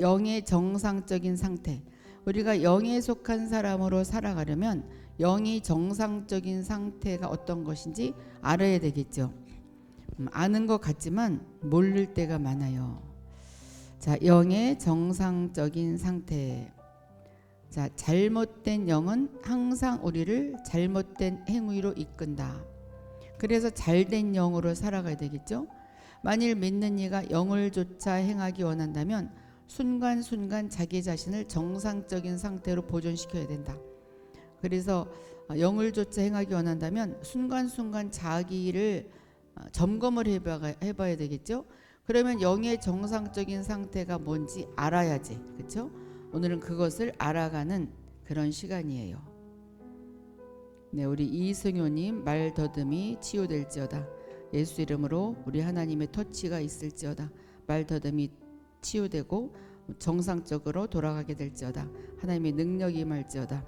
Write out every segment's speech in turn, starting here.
영의 정상적인 상태. 우리가 영에 속한 사람으로 살아가려면 영이 정상적인 상태가 어떤 것인지 알아야 되겠죠. 아는 것 같지만 모를 때가 많아요. 자, 영의 정상적인 상태. 자, 잘못된 영은 항상 우리를 잘못된 행위로 이끈다. 그래서 잘된 영으로 살아가야 되겠죠. 만일 믿는 이가 영을 조차 행하기 원한다면 순간순간 자기 자신을 정상적인 상태로 보존시켜야 된다. 그래서 영을 조차 행하기 원한다면 순간순간 자기를 점검을 해봐야 되겠죠. 그러면 영의 정상적인 상태가 뭔지 알아야지, 그렇죠? 오늘은 그것을 알아가는 그런 시간이에요. 네, 우리 이승효님 말 더듬이 치유될지어다. 예수 이름으로 우리 하나님의 터치가 있을지어다. 말 더듬이 치유되고 정상적으로 돌아가게 될지어다. 하나님의 능력이 임할지어다.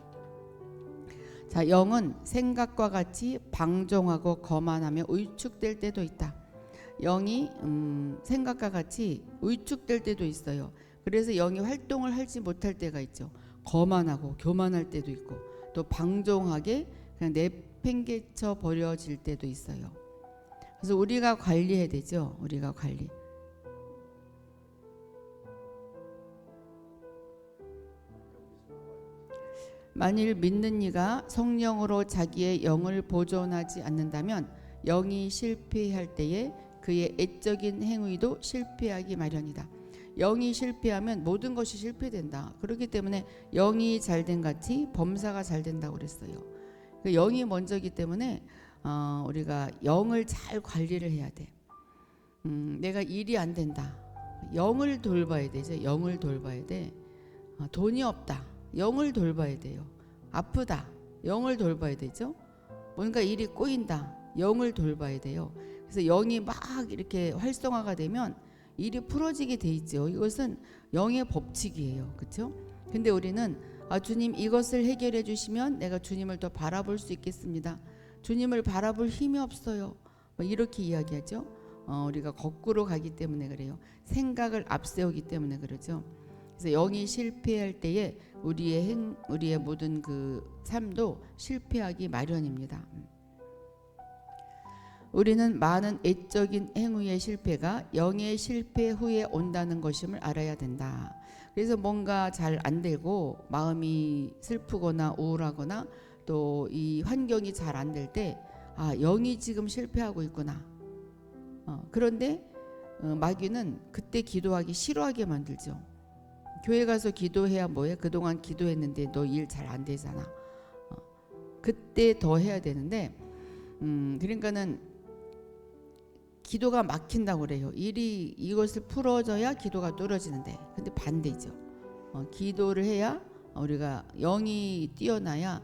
자, 영은 생각과 같이 방종하고 거만하며 위축될 때도 있다. 영이 생각과 같이 위축될 때도 있어요. 그래서 영이 활동을 하지 못할 때가 있죠. 거만하고 교만할 때도 있고 또 방종하게 그냥 내팽개쳐 버려질 때도 있어요. 그래서 우리가 관리해야 되죠. 우리가 관리. 만일 믿는 이가 성령으로 자기의 영을 보존하지 않는다면 영이 실패할 때에 그의 애적인 행위도 실패하기 마련이다. 영이 실패하면 모든 것이 실패된다. 그렇기 때문에 영이 잘된 같이 범사가 잘 된다고 그랬어요. 영이 먼저이기 때문에 우리가 영을 잘 관리를 해야 돼. 내가 일이 안 된다. 영을 돌봐야 되죠. 영을 돌봐야 돼. 돈이 없다. 영을 돌봐야 돼요. 아프다. 영을 돌봐야 되죠. 뭔가 일이 꼬인다. 영을 돌봐야 돼요. 그래서 영이 막 이렇게 활성화가 되면 일이 풀어지게 돼 있죠. 이것은 영의 법칙이에요. 그렇죠? 근데 우리는 주님 이것을 해결해 주시면 내가 주님을 더 바라볼 수 있겠습니다. 주님을 바라볼 힘이 없어요. 이렇게 이야기하죠. 우리가 거꾸로 가기 때문에 그래요. 생각을 앞세우기 때문에 그러죠. 그래서 영이 실패할 때에 우리의 모든 그 삶도 실패하기 마련입니다. 우리는 많은 애적인 행위의 실패가 영의 실패 후에 온다는 것임을 알아야 된다. 그래서 뭔가 잘 안 되고 마음이 슬프거나 우울하거나 또 이 환경이 잘 안 될 때 영이 지금 실패하고 있구나. 그런데 마귀는 그때 기도하기 싫어하게 만들죠. 교회 가서 기도해야 뭐해? 그동안 기도했는데 너 일 잘 안 되잖아. 그때 더 해야 되는데 그러니까는 기도가 막힌다고 그래요. 이것을 풀어져야 기도가 뚫어지는데 근데 반대죠. 기도를 해야 우리가 영이 뛰어나야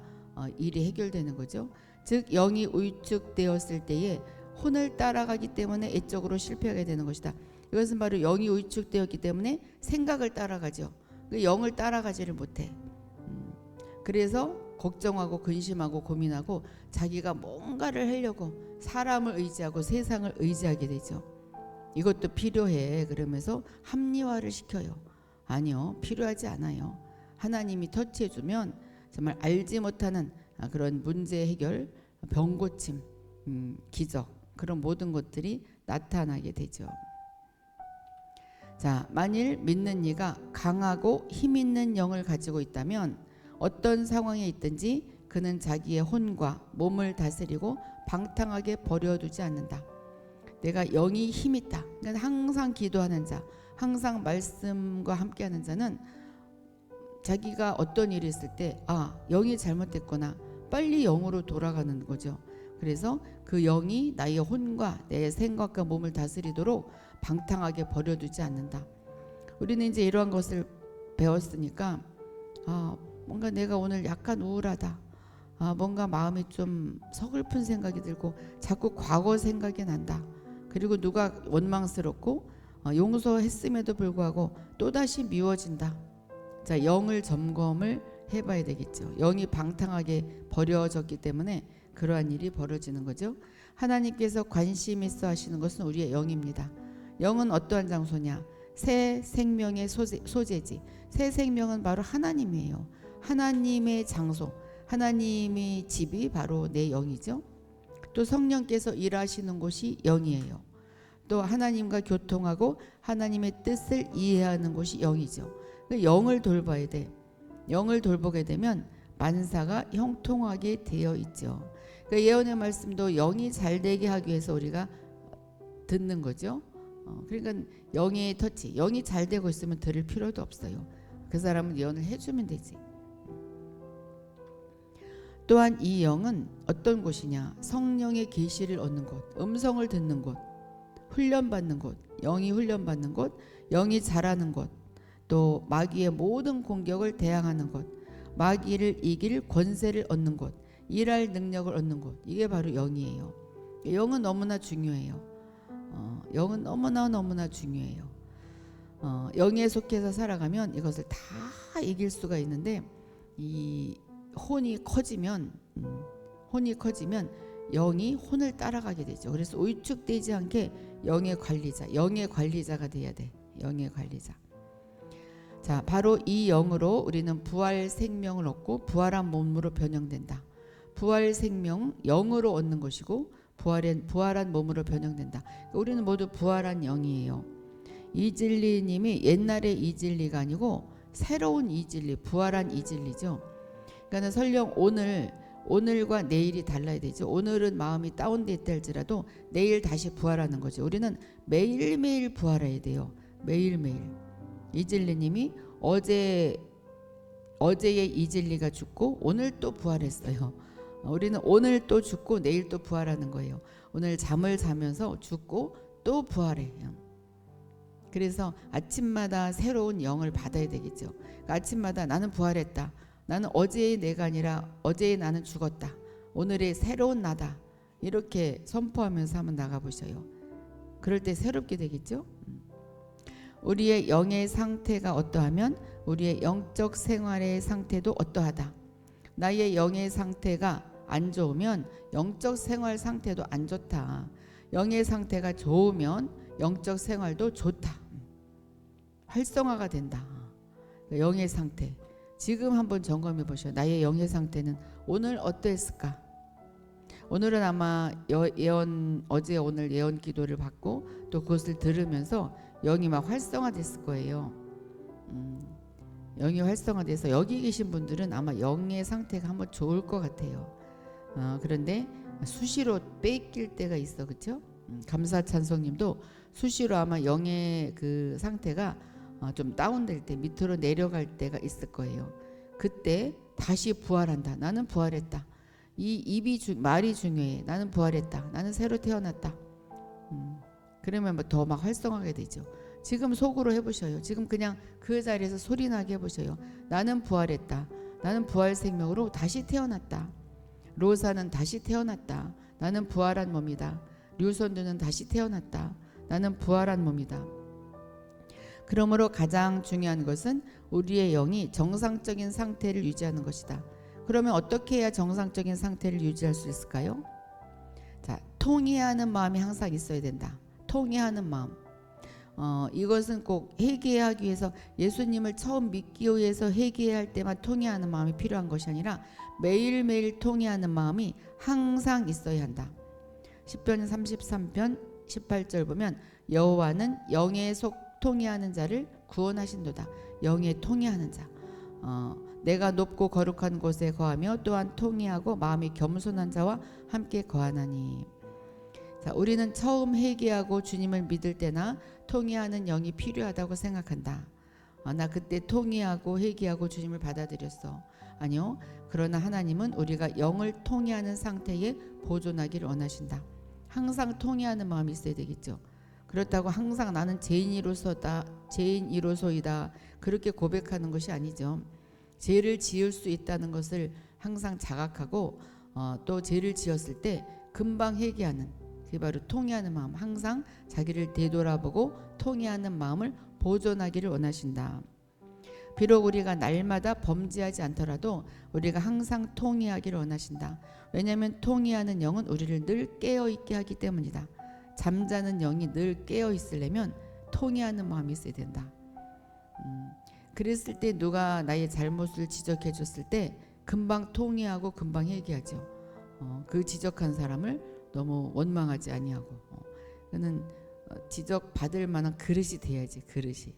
일이 해결되는 거죠. 즉 영이 위축되었을 때에 혼을 따라가기 때문에 애적으로 실패하게 되는 것이다. 이것은 바로 영이 위축되었기 때문에 생각을 따라가죠. 영을 따라가지를 못해. 그래서 걱정하고 근심하고 고민하고 자기가 뭔가를 하려고 사람을 의지하고 세상을 의지하게 되죠. 이것도 필요해. 그러면서 합리화를 시켜요. 아니요, 필요하지 않아요. 하나님이 터치해주면 정말 알지 못하는 그런 문제 해결, 병 고침, 기적 그런 모든 것들이 나타나게 되죠. 자, 만일 믿는 이가 강하고 힘 있는 영을 가지고 있다면 어떤 상황에 있든지 그는 자기의 혼과 몸을 다스리고 방탕하게 버려두지 않는다. 내가 영이 힘 있다. 그러니까 항상 기도하는 자, 항상 말씀과 함께하는 자는 자기가 어떤 일이 있을 때 영이 잘못됐구나. 빨리 영으로 돌아가는 거죠. 그래서 그 영이 나의 혼과 내 생각과 몸을 다스리도록 방탕하게 버려두지 않는다. 우리는 이제 이러한 것을 배웠으니까 뭔가 내가 오늘 약간 우울하다. 뭔가 마음이 좀 서글픈 생각이 들고 자꾸 과거 생각이 난다. 그리고 누가 원망스럽고 용서했음에도 불구하고 또다시 미워진다. 자, 영을 점검을 해봐야 되겠죠. 영이 방탕하게 버려졌기 때문에 그러한 일이 벌어지는 거죠. 하나님께서 관심 있어 하시는 것은 우리의 영입니다. 영은 어떠한 장소냐? 새 생명의 소재지. 새 생명은 바로 하나님이에요. 하나님의 장소, 하나님의 집이 바로 내 영이죠. 또 성령께서 일하시는 곳이 영이에요. 또 하나님과 교통하고 하나님의 뜻을 이해하는 곳이 영이죠. 영을 돌봐야 돼. 영을 돌보게 되면 만사가 형통하게 되어 있죠. 예언의 말씀도 영이 잘 되게 하기 위해서 우리가 듣는 거죠. 그러니까 영의 터치, 영이 잘 되고 있으면 들을 필요도 없어요. 그 사람은 예언을 해주면 되지. 또한 이 영은 어떤 곳이냐? 성령의 계시를 얻는 곳, 음성을 듣는 곳, 훈련받는 곳, 영이 훈련받는 곳, 영이 자라는 곳, 또 마귀의 모든 공격을 대항하는 곳, 마귀를 이길 권세를 얻는 곳, 일할 능력을 얻는 곳. 이게 바로 영이에요. 영은 너무나 중요해요. 영은 너무나 중요해요. 영에 속해서 살아가면 이것을 다 이길 수가 있는데, 이 혼이 커지면 영이 혼을 따라가게 되죠. 그래서 위축되지 않게 영의 관리자가 돼야 돼. 영의 관리자. 자, 바로 이 영으로 우리는 부활 생명을 얻고 부활한 몸으로 변형된다. 부활 생명 영으로 얻는 것이고 부활한 몸으로 변형된다. 우리는 모두 부활한 영이에요. 이진리님이 옛날의 이진리가 아니고 새로운 이진리, 부활한 이진리죠. 그러니까 설령 오늘과 내일이 달라야 되죠. 오늘은 마음이 다운돼 있다 할지라도 내일 다시 부활하는 거죠. 우리는 매일매일 부활해야 돼요. 매일매일. 이진리님이 어제의 이진리가 죽고 오늘 또 부활했어요. 우리는 오늘 또 죽고 내일 또 부활하는 거예요. 오늘 잠을 자면서 죽고 또 부활해요. 그래서 아침마다 새로운 영을 받아야 되겠죠. 그러니까 아침마다 나는 부활했다. 나는 어제의 내가 아니라 어제의 나는 죽었다. 오늘의 새로운 나다. 이렇게 선포하면서 한번 나가보셔요. 그럴 때 새롭게 되겠죠. 우리의 영의 상태가 어떠하면 우리의 영적 생활의 상태도 어떠하다. 나의 영의 상태가 안 좋으면 영적 생활 상태도 안 좋다. 영의 상태가 좋으면 영적 생활도 좋다. 활성화가 된다. 영의 상태. 지금 한번 점검해 보셔요. 나의 영의 상태는 오늘 어떠했을까? 오늘은 아마 어제 오늘 예언 기도를 받고 또 그것을 들으면서 영이 막 활성화됐을 거예요. 영이 활성화돼서 여기 계신 분들은 아마 영의 상태가 한번 좋을 것 같아요. 그런데 수시로 뺏길 때가 있어, 그렇죠? 감사 찬송님도 수시로 아마 영의 그 상태가 좀 다운될 때, 밑으로 내려갈 때가 있을 거예요. 그때 다시 부활한다. 나는 부활했다. 이 말이 중요해. 나는 부활했다. 나는 새로 태어났다. 그러면 더 막 활성화하게 되죠. 지금 속으로 해보셔요. 지금 그냥 그 자리에서 소리나게 해보셔요. 나는 부활했다. 나는 부활 생명으로 다시 태어났다. 로사는 다시 태어났다. 나는 부활한 몸이다. 류선두는 다시 태어났다. 나는 부활한 몸이다. 그러므로 가장 중요한 것은 우리의 영이 정상적인 상태를 유지하는 것이다. 그러면 어떻게 해야 정상적인 상태를 유지할 수 있을까요? 자, 통회하는 마음이 항상 있어야 된다. 통회하는 마음. 이것은 꼭 회개하기 위해서 예수님을 처음 믿기 위해서 회개할 때만 통회하는 마음이 필요한 것이 아니라 매일매일 통회하는 마음이 항상 있어야 한다. 시편 33편 18절 보면 여호와는 영에 속 통회하는 자를 구원하신도다. 영에 통회하는 자. 내가 높고 거룩한 곳에 거하며 또한 통회하고 마음이 겸손한 자와 함께 거하나니. 자, 우리는 처음 회개하고 주님을 믿을 때나 통회하는 영이 필요하다고 생각한다. 나 그때 통회하고 회개하고 주님을 받아들였어. 아니요. 그러나 하나님은 우리가 영을 통회하는 상태에 보존하기를 원하신다. 항상 통회하는 마음이 있어야 되겠죠. 그렇다고 항상 나는 죄인이로서이다 그렇게 고백하는 것이 아니죠. 죄를 지을 수 있다는 것을 항상 자각하고 또 죄를 지었을 때 금방 회개하는, 그게 바로 통회하는 마음. 항상 자기를 되돌아보고 통회하는 마음을 보존하기를 원하신다. 비록 우리가 날마다 범죄하지 않더라도 우리가 항상 통회하기를 원하신다. 왜냐하면 통회하는 영은 우리를 늘 깨어있게 하기 때문이다. 잠자는 영이 늘 깨어있으려면 통회하는 마음이 있어야 된다. 그랬을 때 누가 나의 잘못을 지적해 줬을 때 금방 통회하고 금방 회개하죠. 그 지적한 사람을 너무 원망하지 아니하고 그는 지적 받을 만한 그릇이 돼야지. 그릇이.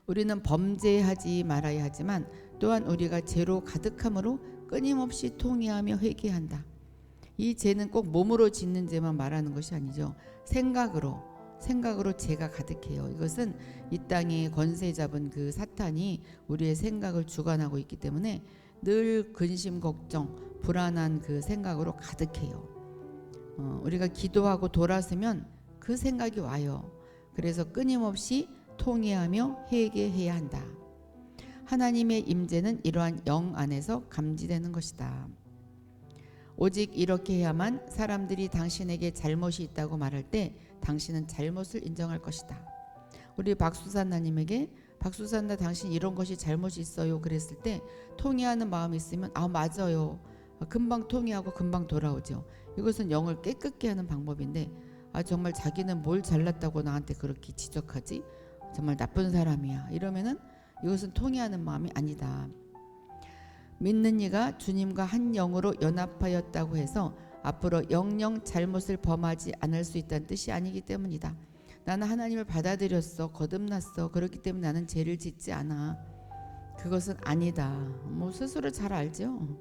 우리는 범죄하지 말아야 하지만 또한 우리가 죄로 가득함으로 끊임없이 통회하며 회개한다. 이 죄는 꼭 몸으로 짓는 죄만 말하는 것이 아니죠. 생각으로 죄가 가득해요. 이것은 이 땅에 권세 잡은 그 사탄이 우리의 생각을 주관하고 있기 때문에 늘 근심 걱정 불안한 그 생각으로 가득해요. 우리가 기도하고 돌아서면 그 생각이 와요. 그래서 끊임없이 통회하며 회개해야 한다. 하나님의 임재는 이러한 영 안에서 감지되는 것이다. 오직 이렇게 해야만 사람들이 당신에게 잘못이 있다고 말할 때 당신은 잘못을 인정할 것이다. 우리 박수산나님에게 박수산나 당신 이런 것이 잘못이 있어요 그랬을 때 통회하는 마음이 있으면 맞아요. 금방 통회하고 금방 돌아오죠. 이것은 영을 깨끗게 하는 방법인데 정말 자기는 뭘 잘났다고 나한테 그렇게 지적하지? 정말 나쁜 사람이야. 이러면은 이것은 통회하는 마음이 아니다. 믿는 이가 주님과 한 영으로 연합하였다고 해서 앞으로 영영 잘못을 범하지 않을 수 있다는 뜻이 아니기 때문이다. 나는 하나님을 받아들였어. 거듭났어. 그렇기 때문에 나는 죄를 짓지 않아. 그것은 아니다. 스스로 잘 알죠.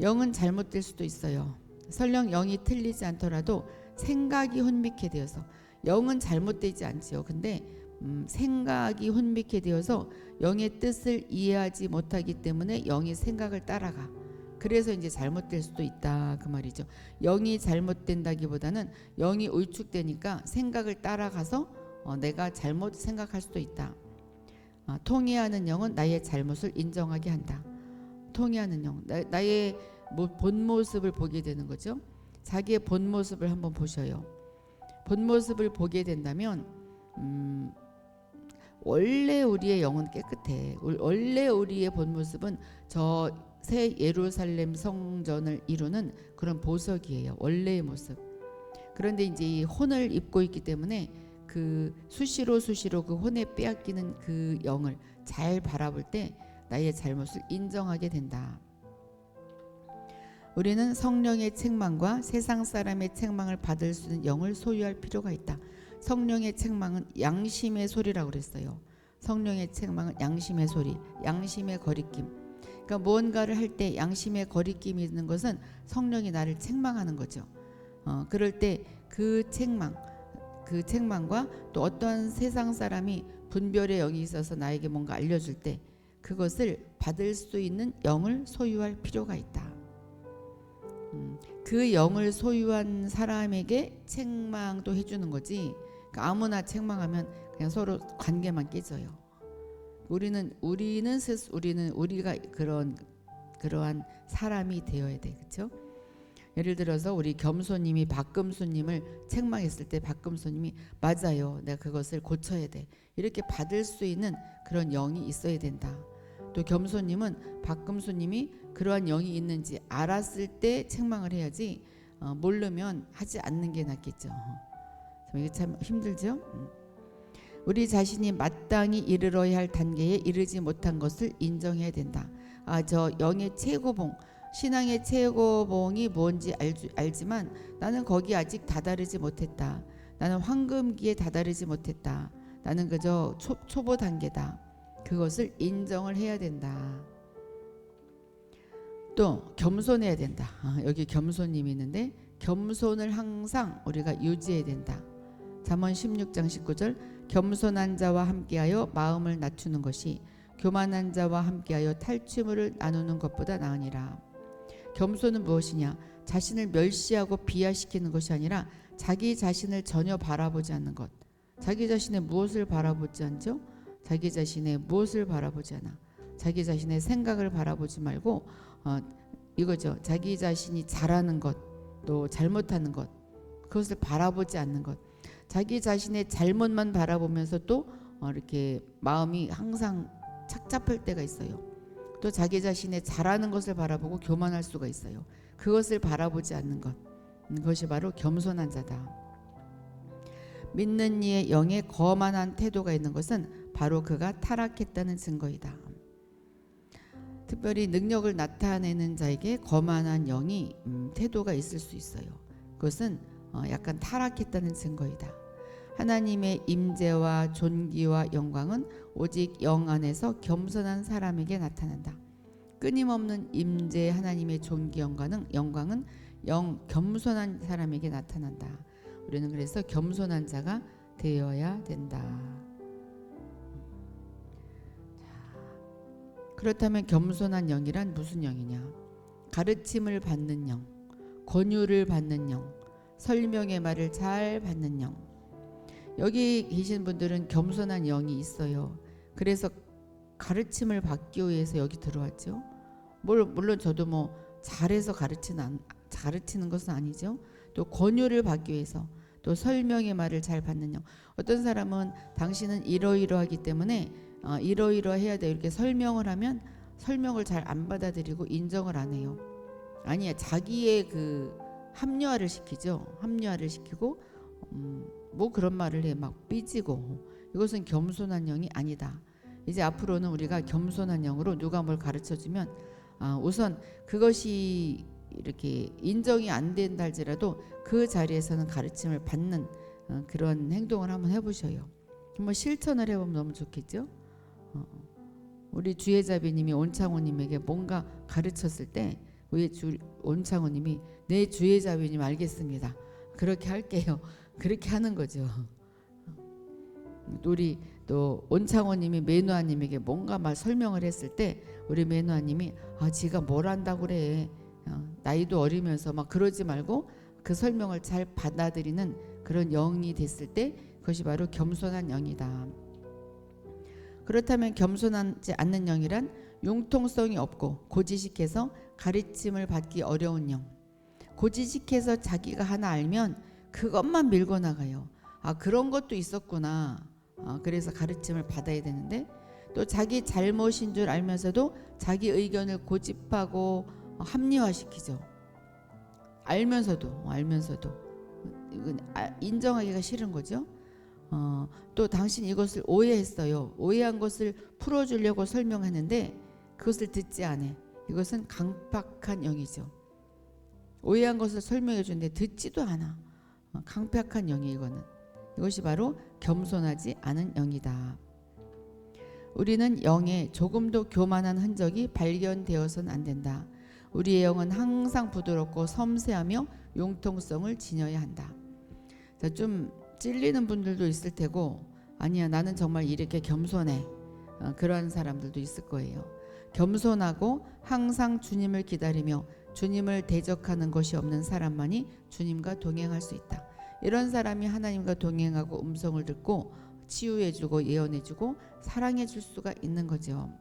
영은 잘못될 수도 있어요. 설령 영이 틀리지 않더라도 생각이 혼미케 되어서 영은 잘못되지 않지요. 근데 생각이 혼미케 되어서 영의 뜻을 이해하지 못하기 때문에 영이 생각을 따라가. 그래서 이제 잘못될 수도 있다 그 말이죠. 영이 잘못된다기보다는 영이 우축되니까 생각을 따라가서 내가 잘못 생각할 수도 있다. 통회하는 영은 나의 잘못을 인정하게 한다. 통회하는 영, 나의 본 모습을 보게 되는 거죠. 자기의 본 모습을 한번 보셔요. 본 모습을 보게 된다면 원래 우리의 영은 깨끗해. 원래 우리의 본 모습은 저 새 예루살렘 성전을 이루는 그런 보석이에요. 원래의 모습. 그런데 이제 이 혼을 입고 있기 때문에 그 수시로 그 혼에 빼앗기는 그 영을 잘 바라볼 때 나의 잘못을 인정하게 된다. 우리는 성령의 책망과 세상 사람의 책망을 받을 수 있는 영을 소유할 필요가 있다. 성령의 책망은 양심의 소리라고 그랬어요. 성령의 책망은 양심의 소리, 양심의 거리낌. 그러니까 무언가를 할 때 양심의 거리낌이 있는 것은 성령이 나를 책망하는 거죠. 그럴 때 그 책망과 또 어떠한 세상 사람이 분별의 영이 있어서 나에게 뭔가 알려줄 때 그것을 받을 수 있는 영을 소유할 필요가 있다. 그 영을 소유한 사람에게 책망도 해주는 거지. 그러니까 아무나 책망하면 그냥 서로 관계만 깨져요. 우리는 우리가 그러한 사람이 되어야 돼, 그렇죠? 예를 들어서 우리 겸손님이 박금수님을 책망했을 때 박금수님이 맞아요, 내가 그것을 고쳐야 돼, 이렇게 받을 수 있는 그런 영이 있어야 된다. 또 겸손님은 박금수님이 그러한 영이 있는지 알았을 때 책망을 해야지 모르면 하지 않는 게 낫겠죠. 이게 참 힘들죠. 우리 자신이 마땅히 이르러야 할 단계에 이르지 못한 것을 인정해야 된다. 저 영의 최고봉, 신앙의 최고봉이 뭔지 알지만 나는 거기 아직 다다르지 못했다. 나는 황금기에 다다르지 못했다. 나는 그저 초보 단계다. 그것을 인정을 해야 된다. 또 겸손해야 된다. 여기 겸손님이 있는데 겸손을 항상 우리가 유지해야 된다. 잠언 16장 19절 겸손한 자와 함께하여 마음을 낮추는 것이 교만한 자와 함께하여 탈취물을 나누는 것보다 나으니라. 겸손은 무엇이냐? 자신을 멸시하고 비하시키는 것이 아니라 자기 자신을 전혀 바라보지 않는 것. 자기 자신의 무엇을 바라보지 않죠? 자기 자신의 무엇을 바라보지 않아. 자기 자신의 생각을 바라보지 말고 이거죠. 자기 자신이 잘하는 것, 또 잘못하는 것, 그것을 바라보지 않는 것. 자기 자신의 잘못만 바라보면서 또 이렇게 마음이 항상 착잡할 때가 있어요. 또 자기 자신의 잘하는 것을 바라보고 교만할 수가 있어요. 그것을 바라보지 않는 것, 그것이 바로 겸손한 자다. 믿는 이의 영에 거만한 태도가 있는 것은 바로 그가 타락했다는 증거이다. 특별히 능력을 나타내는 자에게 거만한 영이 태도가 있을 수 있어요. 그것은 약간 타락했다는 증거이다. 하나님의 임재와 존귀와 영광은 오직 영 안에서 겸손한 사람에게 나타난다. 끊임없는 임재 하나님의 존귀 영광은 영 겸손한 사람에게 나타난다. 우리는 그래서 겸손한 자가 되어야 된다. 그렇다면 겸손한 영이란 무슨 영이냐? 가르침을 받는 영, 권유를 받는 영, 설명의 말을 잘 받는 영. 여기 계신 분들은 겸손한 영이 있어요. 그래서 가르침을 받기 위해서 여기 들어왔죠. 물론 저도 뭐 잘해서 가르치는 것은 아니죠. 또 권유를 받기 위해서, 또 설명의 말을 잘 받는 영. 어떤 사람은 당신은 이러이러하기 때문에 이러이러해야 돼 이렇게 설명을 하면 설명을 잘 안 받아들이고 인정을 안 해요. 아니야, 자기의 그 합리화를 시키죠. 합리화를 시키고 뭐 그런 말을 해 막 삐지고. 이것은 겸손한 영이 아니다. 이제 앞으로는 우리가 겸손한 영으로 누가 뭘 가르쳐주면 우선 그것이 이렇게 인정이 안 된다 할지라도 그 자리에서는 가르침을 받는 그런 행동을 한번 해보셔요. 한번 실천을 해보면 너무 좋겠죠. 우리 주예자비님이 온창호님에게 뭔가 가르쳤을 때 우리 온창호님이 네 주예자비님 알겠습니다. 그렇게 할게요. 그렇게 하는 거죠. 우리 또 온창호님이 매누아님에게 뭔가 말 설명을 했을 때 우리 매누아님이 지가 뭘 안다고 그래. 나이도 어리면서 막 그러지 말고 그 설명을 잘 받아들이는 그런 영이 됐을 때 그것이 바로 겸손한 영이다. 그렇다면 겸손하지 않는 영이란 융통성이 없고 고지식해서 가르침을 받기 어려운 영. 고지식해서 자기가 하나 알면 그것만 밀고 나가요. 그런 것도 있었구나. 그래서 가르침을 받아야 되는데, 또 자기 잘못인 줄 알면서도 자기 의견을 고집하고 합리화시키죠. 알면서도 이건 인정하기가 싫은 거죠. 또 당신 이것을 오해했어요. 오해한 것을 풀어주려고 설명하는데 그것을 듣지 않아. 이것은 강팍한 영이죠. 오해한 것을 설명해 주는데 듣지도 않아. 강팍한 영이 이거는. 이것이 바로 겸손하지 않은 영이다. 우리는 영에 조금도 교만한 흔적이 발견되어서는 안 된다. 우리의 영은 항상 부드럽고 섬세하며 융통성을 지녀야 한다. 자, 좀 찔리는 분들도 있을 테고, 아니야 나는 정말 이렇게 겸손해, 그러한 사람들도 있을 거예요. 겸손하고 항상 주님을 기다리며 주님을 대적하는 것이 없는 사람만이 주님과 동행할 수 있다. 이런 사람이 하나님과 동행하고 음성을 듣고 치유해주고 예언해주고 사랑해줄 수가 있는 거죠.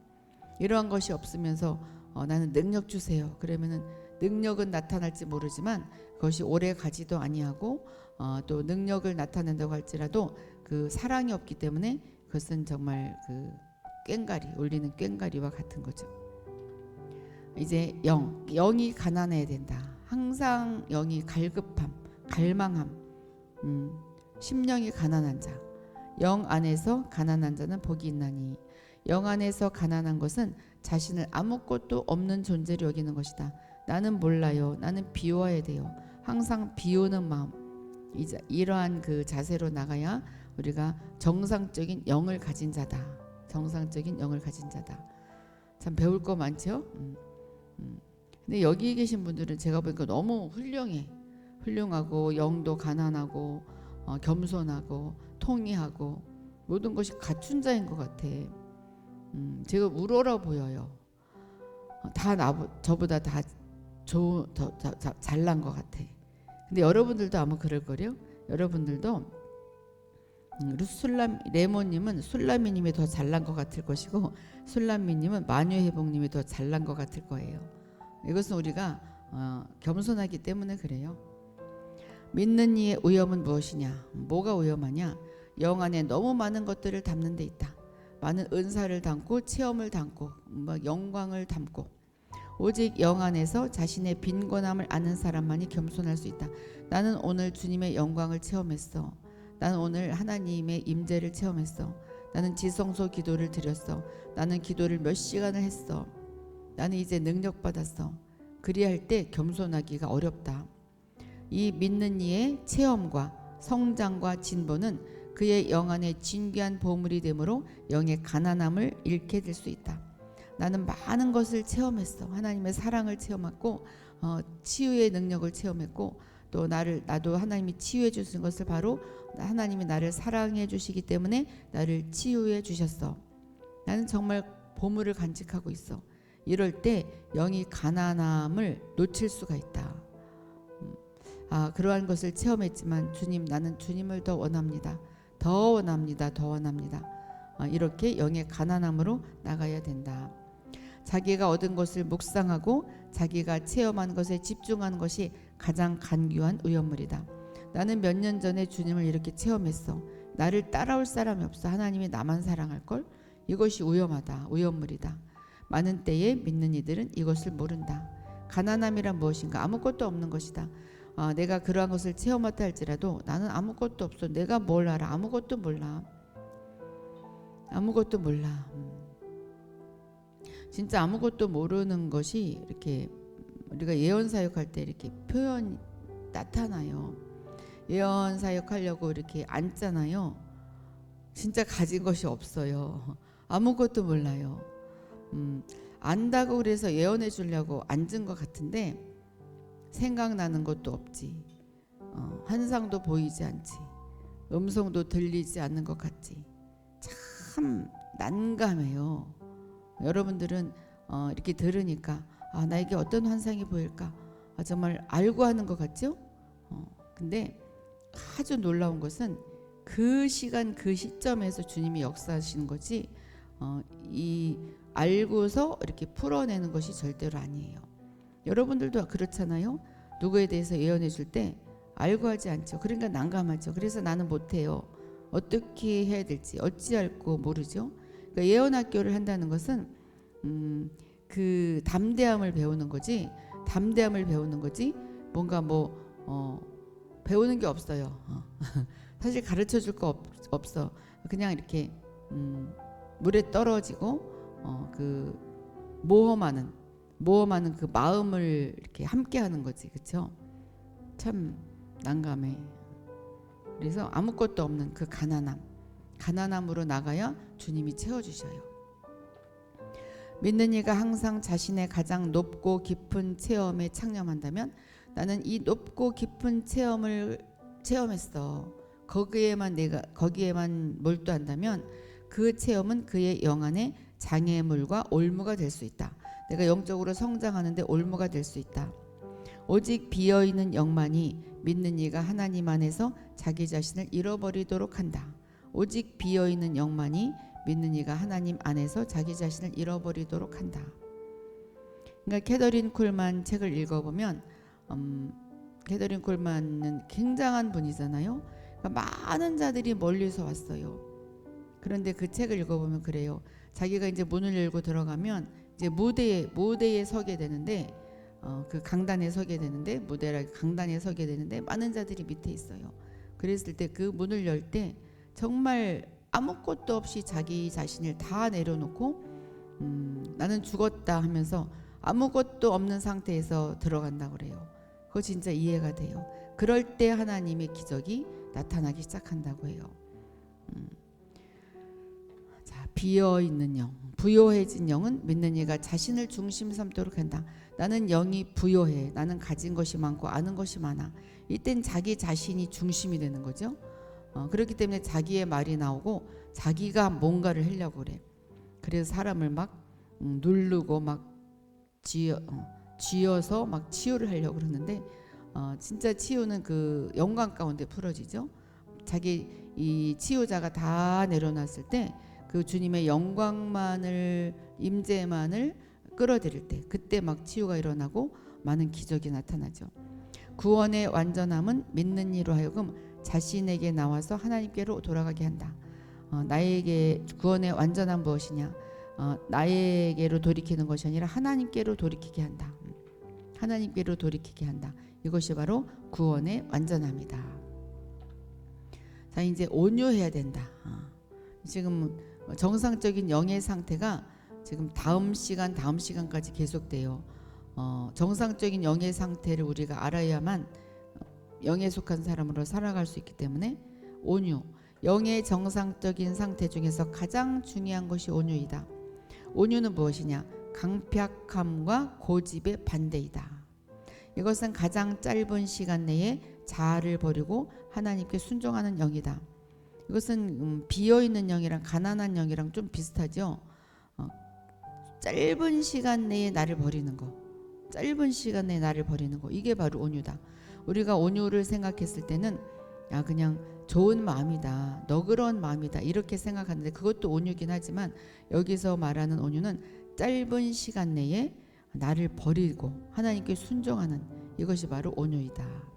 이러한 것이 없으면서 나는 능력 주세요. 그러면은 능력은 나타날지 모르지만 그것이 오래 가지도 아니하고 또 능력을 나타낸다고 할지라도 그 사랑이 없기 때문에 그것은 정말 그 꽹가리 울리는 꽹가리와 같은 거죠. 이제 영이 가난해야 된다. 항상 영이 갈급함, 갈망함, 심령이 가난한 자. 영 안에서 가난한 자는 복이 있나니. 영 안에서 가난한 것은 자신을 아무것도 없는 존재로 여기는 것이다. 나는 몰라요. 나는 비워야 돼요. 항상 비우는 마음. 이러한 그 자세로 나가야 우리가 정상적인 영을 가진 자다. 정상적인 영을 가진 자다. 참 배울 거 많죠? 근데 여기 계신 분들은 제가 보니까 너무 훌륭하고 영도 가난하고 겸손하고 통의하고 모든 것이 갖춘 자인 것 같아. 제가 우러러 보여요. 저보다 다 잘난 것 같아. 근데 여러분들도 아마 그럴걸요? 여러분들도 레모님은 술라미님이 더 잘난 것 같을 것이고, 술라미님은 마녀회복님이 더 잘난 것 같을 거예요. 이것은 우리가 겸손하기 때문에 그래요. 믿는 이의 위험은 무엇이냐? 뭐가 위험하냐? 영 안에 너무 많은 것들을 담는 데 있다. 많은 은사를 담고 체험을 담고 영광을 담고, 오직 영 안에서 자신의 빈곤함을 아는 사람만이 겸손할 수 있다. 나는 오늘 주님의 영광을 체험했어. 나는 오늘 하나님의 임재를 체험했어. 나는 지성소 기도를 드렸어. 나는 기도를 몇 시간을 했어. 나는 이제 능력 받았어. 그리할 때 겸손하기가 어렵다. 이 믿는 이의 체험과 성장과 진보는 그의 영 안에 진귀한 보물이 되므로 영의 가난함을 잃게 될 수 있다. 나는 많은 것을 체험했어. 하나님의 사랑을 체험했고 치유의 능력을 체험했고 또 나도 하나님이 치유해 주신 것을 바로 하나님이 나를 사랑해 주시기 때문에 나를 치유해 주셨어. 나는 정말 보물을 간직하고 있어. 이럴 때 영이 가난함을 놓칠 수가 있다. 그러한 것을 체험했지만 주님, 나는 주님을 더 원합니다. 더 원합니다. 더 원합니다. 이렇게 영의 가난함으로 나가야 된다. 자기가 얻은 것을 묵상하고 자기가 체험한 것에 집중하는 것이 가장 간교한 의원물이다. 나는 몇 년 전에 주님을 이렇게 체험했어. 나를 따라올 사람이 없어. 하나님이 나만 사랑할걸? 이것이 위험하다. 위험물이다. 많은 때에 믿는 이들은 이것을 모른다. 가난함이란 무엇인가? 아무것도 없는 것이다. 내가 그러한 것을 체험하다 할지라도 나는 아무것도 없어. 내가 뭘 알아? 아무것도 몰라. 아무것도 몰라. 진짜 아무것도 모르는 것이 이렇게 우리가 예언 사역할 때 이렇게 표현 나타나요. 예언 사역하려고 이렇게 앉잖아요. 진짜 가진 것이 없어요. 아무것도 몰라요. 안다고 그래서 예언해 주려고 앉은 것 같은데 생각나는 것도 없지. 환상도 보이지 않지. 음성도 들리지 않는 것 같지. 참 난감해요. 여러분들은 이렇게 들으니까 나에게 어떤 환상이 보일까? 정말 알고 하는 것 같죠? 근데 아주 놀라운 것은 그 시간 그 시점에서 주님이 역사하시는 거지 이 알고서 이렇게 풀어내는 것이 절대로 아니에요. 여러분들도 그렇잖아요. 누구에 대해서 예언해 줄 때 알고 하지 않죠. 그러니까 난감하죠. 그래서 나는 못해요. 어떻게 해야 될지 어찌할고 모르죠. 그러니까 예언 학교를 한다는 것은 그 담대함을 배우는 거지. 담대함을 배우는 거지. 뭔가 배우는 게 없어요. 사실 가르쳐 줄 거 없어. 그냥 이렇게 물에 떨어지고 그 모험하는 그 마음을 이렇게 함께 하는 거지. 그렇죠? 참 난감해. 그래서 아무것도 없는 그 가난함으로 나가야 주님이 채워주셔요. 믿는 이가 항상 자신의 가장 높고 깊은 체험에 창념한다면 나는 이 높고 깊은 체험을 체험했어. 거기에만 몰두한다면 그 체험은 그의 영 안에 장애물과 올무가 될 수 있다. 내가 영적으로 성장하는데 올무가 될 수 있다. 오직 비어있는 영만이 믿는 이가 하나님 안에서 자기 자신을 잃어버리도록 한다. 오직 비어있는 영만이 믿는 이가 하나님 안에서 자기 자신을 잃어버리도록 한다. 그러니까 캐더린 콜만 책을 읽어보면 캐더린 콜만은 굉장한 분이잖아요. 그러니까 많은 자들이 멀리서 왔어요. 그런데 그 책을 읽어보면 그래요. 자기가 이제 문을 열고 들어가면 이제 무대에 서게 되는데 그 강단에 서게 되는데 강단에 서게 되는데 많은 자들이 밑에 있어요. 그랬을 때 그 문을 열 때 정말 아무것도 없이 자기 자신을 다 내려놓고 나는 죽었다 하면서 아무것도 없는 상태에서 들어간다고 그래요. 그거 진짜 이해가 돼요. 그럴 때 하나님의 기적이 나타나기 시작한다고 해요. 자, 비어있는 영, 부요해진 영은 믿는 이가 자신을 중심 삼도록 한다. 나는 영이 부요해. 나는 가진 것이 많고 아는 것이 많아. 이땐 자기 자신이 중심이 되는 거죠. 그렇기 때문에 자기의 말이 나오고 자기가 뭔가를 하려고 그래. 그래서 사람을 막 누르고 막 쥐어서 막 치유를 하려고 그러는데 진짜 치유는 그 영광 가운데 풀어지죠. 자기 이 치유자가 다 내려놨을 때 그 주님의 영광만을 임재만을 끌어들일 때 그때 막 치유가 일어나고 많은 기적이 나타나죠. 구원의 완전함은 믿는 이로 하여금 자신에게 나와서 하나님께로 돌아가게 한다. 나에게 구원의 완전함 무엇이냐? 나에게로 돌이키는 것이 아니라 하나님께로 돌이키게 한다. 하나님께로 돌이키게 한다. 이것이 바로 구원의 완전함이다. 다 이제 온유해야 된다. 지금 정상적인 영의 상태가 지금 다음 시간까지 계속돼요. 정상적인 영의 상태를 우리가 알아야만 영에 속한 사람으로 살아갈 수 있기 때문에 온유, 영의 정상적인 상태 중에서 가장 중요한 것이 온유이다. 온유는 무엇이냐? 강팍함과 고집의 반대이다. 이것은 가장 짧은 시간 내에 자아를 버리고 하나님께 순종하는 영이다. 이것은 비어있는 영이랑 가난한 영이랑 좀 비슷하죠. 짧은 시간 내에 나를 버리는 거, 짧은 시간 내에 나를 버리는 거, 이게 바로 온유다. 우리가 온유를 생각했을 때는 그냥 좋은 마음이다, 너그러운 마음이다 이렇게 생각하는데 그것도 온유긴 하지만 여기서 말하는 온유는 짧은 시간 내에 나를 버리고 하나님께 순종하는 이것이 바로 온유이다.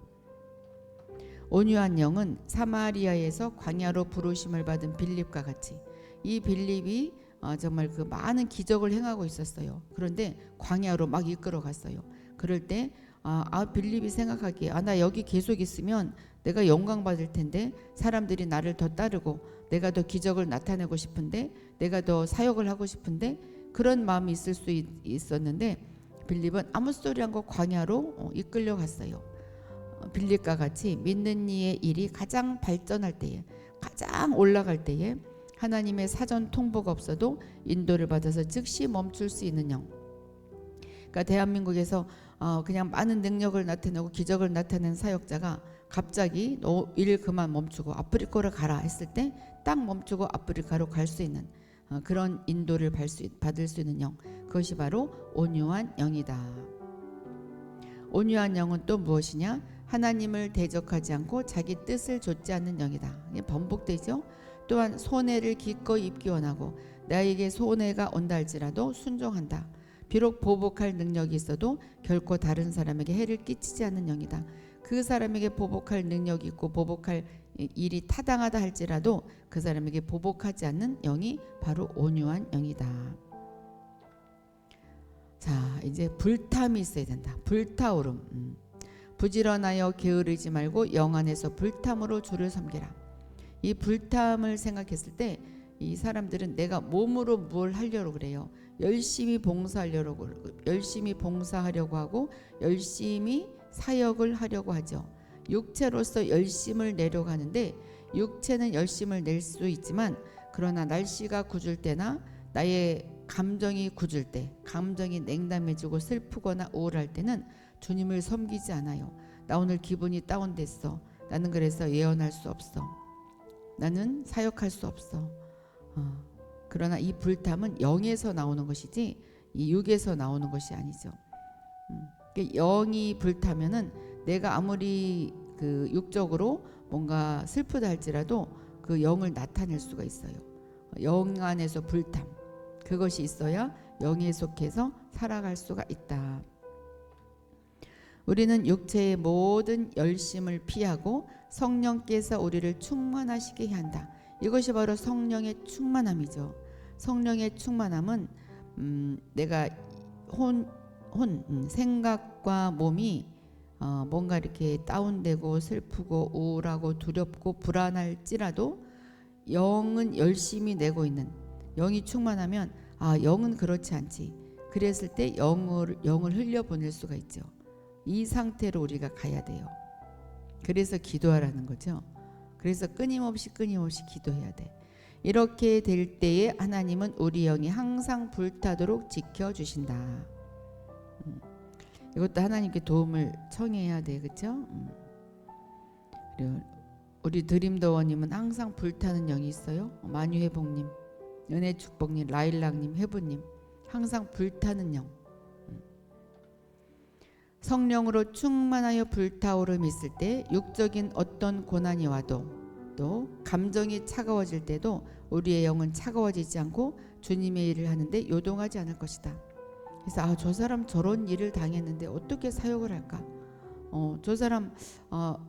온유한 영은 사마리아에서 광야로 부르심을 받은 빌립과 같이, 이 빌립이 정말 그 많은 기적을 행하고 있었어요. 그런데 광야로 막 이끌어 갔어요. 그럴 때 빌립이 생각하기에 나 여기 계속 있으면 내가 영광 받을 텐데, 사람들이 나를 더 따르고 내가 더 기적을 나타내고 싶은데, 내가 더 사역을 하고 싶은데, 그런 마음이 있을 수 있었는데 빌립은 아무 소리 않고 광야로 이끌려 갔어요. 빌립과 같이 믿는 이의 일이 가장 발전할 때에, 가장 올라갈 때에 하나님의 사전 통보가 없어도 인도를 받아서 즉시 멈출 수 있는 영. 그러니까 대한민국에서 그냥 많은 능력을 나타내고 기적을 나타낸 사역자가 갑자기 너 일 그만 멈추고 아프리카로 가라 했을 때 딱 멈추고 아프리카로 갈 수 있는 그런 인도를 받을 수 있는 영, 그것이 바로 온유한 영이다. 온유한 영은 또 무엇이냐? 하나님을 대적하지 않고 자기 뜻을 좇지 않는 영이다. 이게 번복되죠. 또한 손해를 기꺼이 입기 원하고 나에게 손해가 온다 할지라도 순종한다. 비록 보복할 능력이 있어도 결코 다른 사람에게 해를 끼치지 않는 영이다. 그 사람에게 보복할 능력이 있고 보복할 일이 타당하다 할지라도 그 사람에게 보복하지 않는 영이 바로 온유한 영이다. 자, 이제 불탐이 있어야 된다. 불타오름. 부지런하여 게으르지 말고 영 안에서 불탐으로 주를 섬기라. 이 불탐을 생각했을 때 이 사람들은 내가 몸으로 뭘 하려고 그래요. 열심히 봉사하려고 하고 열심히 사역을 하려고 하죠. 육체로서 열심을 내려고 하는데, 육체는 열심을 낼 수 있지만 그러나 날씨가 굳을 때나 나의 감정이 굳을 때, 감정이 냉담해지고 슬프거나 우울할 때는 주님을 섬기지 않아요. 나 오늘 기분이 다운됐어. 나는 그래서 예언할 수 없어. 나는 사역할 수 없어. 그러나 이 불탐은 영에서 나오는 것이지 이 육에서 나오는 것이 아니죠. 영이 불타면은 내가 아무리 그 육적으로 뭔가 슬프다 할지라도 그 영을 나타낼 수가 있어요. 영 안에서 불탐, 그것이 있어야 영에 속해서 살아갈 수가 있다. 우리는 육체의 모든 열심을 피하고 성령께서 우리를 충만하시게 해야 한다. 이것이 바로 성령의 충만함이죠. 성령의 충만함은 내가 생각과 몸이 뭔가 이렇게 다운되고 슬프고 우울하고 두렵고 불안할지라도 영은 열심히 내고 있는, 영이 충만하면 영은 그렇지 않지. 그랬을 때 영을 흘려보낼 수가 있죠. 이 상태로 우리가 가야 돼요. 그래서 기도하라는 거죠. 그래서 끊임없이 기도해야 돼. 이렇게 될 때에 하나님은 우리 영이 항상 불타도록 지켜주신다. 이것도 하나님께 도움을 청해야 돼, 그렇죠? 그리고 우리 드림더원님은 항상 불타는 영이 있어요. 만유회복님, 은혜축복님, 라일락님, 해부님, 항상 불타는 영. 성령으로 충만하여 불타오름 있을 때 육적인 어떤 고난이 와도, 또 감정이 차가워질 때도 우리의 영은 차가워지지 않고 주님의 일을 하는데 요동하지 않을 것이다. 그래서 저 사람 저런 일을 당했는데 어떻게 사역을 할까? 저 사람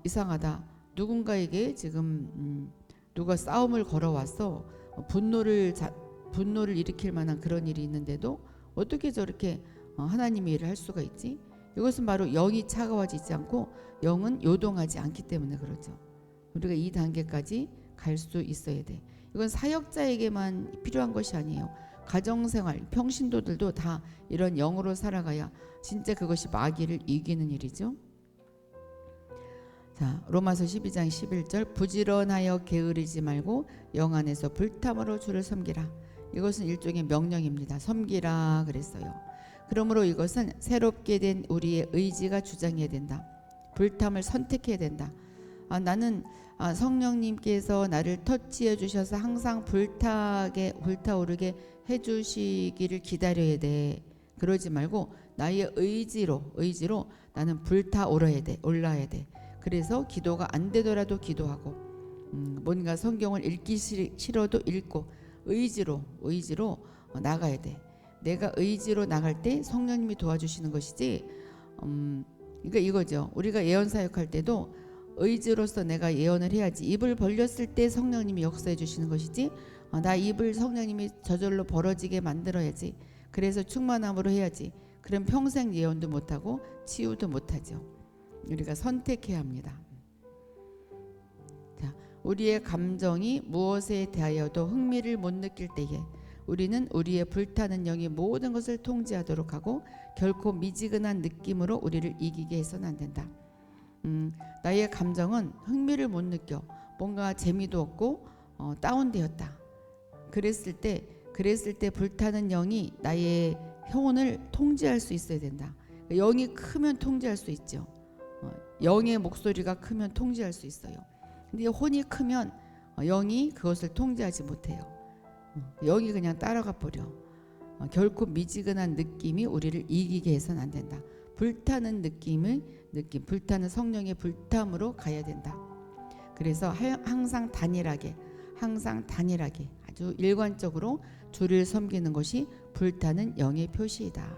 이상하다. 누군가에게 지금 누가 싸움을 걸어왔어. 분노를 일으킬 만한 그런 일이 있는데도 어떻게 저렇게 하나님의 일을 할 수가 있지? 이것은 바로 영이 차가워지지 않고 영은 요동하지 않기 때문에 그렇죠. 우리가 이 단계까지 갈 수 있어야 돼. 이건 사역자에게만 필요한 것이 아니에요. 가정생활, 평신도들도 다 이런 영으로 살아가야 진짜 그것이 마귀를 이기는 일이죠. 자, 로마서 12장 11절 부지런하여 게으르지 말고 영 안에서 불탐으로 주를 섬기라. 이것은 일종의 명령입니다. 섬기라 그랬어요. 그러므로 이것은 새롭게 된 우리의 의지가 주장해야 된다. 불탐을 선택해야 된다. 나는 성령님께서 나를 터치해 주셔서 항상 불타오르게 해주시기를 기다려야 돼. 그러지 말고 나의 의지로 나는 불타올라야 돼. 그래서 기도가 안 되더라도 기도하고 뭔가 성경을 읽기 싫어도 읽고 의지로 나가야 돼. 내가 의지로 나갈 때 성령님이 도와주시는 것이지. 그러니까 이거죠. 우리가 예언 사역할 때도 의지로서 내가 예언을 해야지. 입을 벌렸을 때 성령님이 역사해 주시는 것이지. 나 입을 성령님이 저절로 벌어지게 만들어야지. 그래서 충만함으로 해야지. 그럼 평생 예언도 못하고 치유도 못하죠. 우리가 선택해야 합니다. 자, 우리의 감정이 무엇에 대하여도 흥미를 못 느낄 때에 우리는 우리의 불타는 영이 모든 것을 통제하도록 하고 결코 미지근한 느낌으로 우리를 이기게 해서는 안 된다. 나의 감정은 흥미를 못 느껴. 뭔가 재미도 없고 다운되었다. 그랬을 때 불타는 영이 나의 영혼을 통제할 수 있어야 된다. 영이 크면 통제할 수 있죠. 영의 목소리가 크면 통제할 수 있어요. 근데 혼이 크면 영이 그것을 통제하지 못해요. 영이 그냥 따라가 버려. 결코 미지근한 느낌이 우리를 이기게 해서는 안 된다. 불타는 불타는 성령의 불탐으로 가야 된다. 그래서 항상 단일하게 아주 일관적으로 주를 섬기는 것이 불타는 영의 표시이다.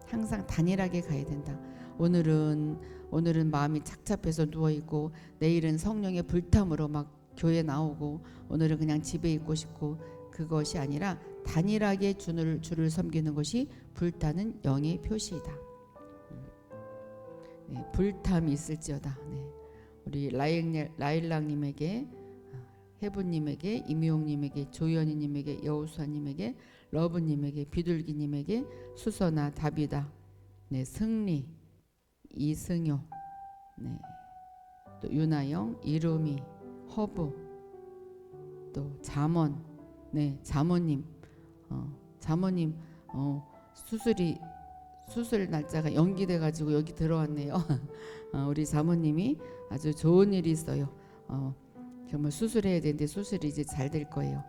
항상 단일하게 가야 된다. 오늘은 마음이 착잡해서 누워있고 내일은 성령의 불탐으로 막 교회 나오고 오늘은 그냥 집에 있고 싶고 그것이 아니라 단일하게 주를 섬기는 것이 불타는 영의 표시이다. 네, 불탐이 있을지어다. 네. 우리 라일락님에게, 해부님에게, 임용님에게, 조연희님에게, 여우수아님에게, 러브님에게, 비둘기님에게, 수선아, 다비다, 네, 승리, 이승효, 네, 또 유나영, 이루미, 허브, 또 잠원, 네, 잠원님, 수술 날짜가 연기돼 가지고 여기 들어왔네요. 우리 사모님이 아주 좋은 일이 있어요. 정말 수술해야 되는데 수술이 이제 잘 될 거예요.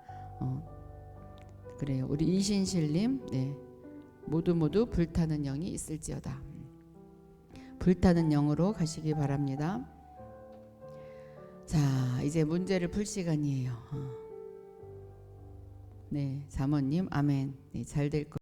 그래요. 우리 이신실님, 네, 모두 불타는 영이 있을지어다. 불타는 영으로 가시기 바랍니다. 자, 이제 문제를 풀 시간이에요. 네, 사모님, 아멘. 네, 잘 될 거예요.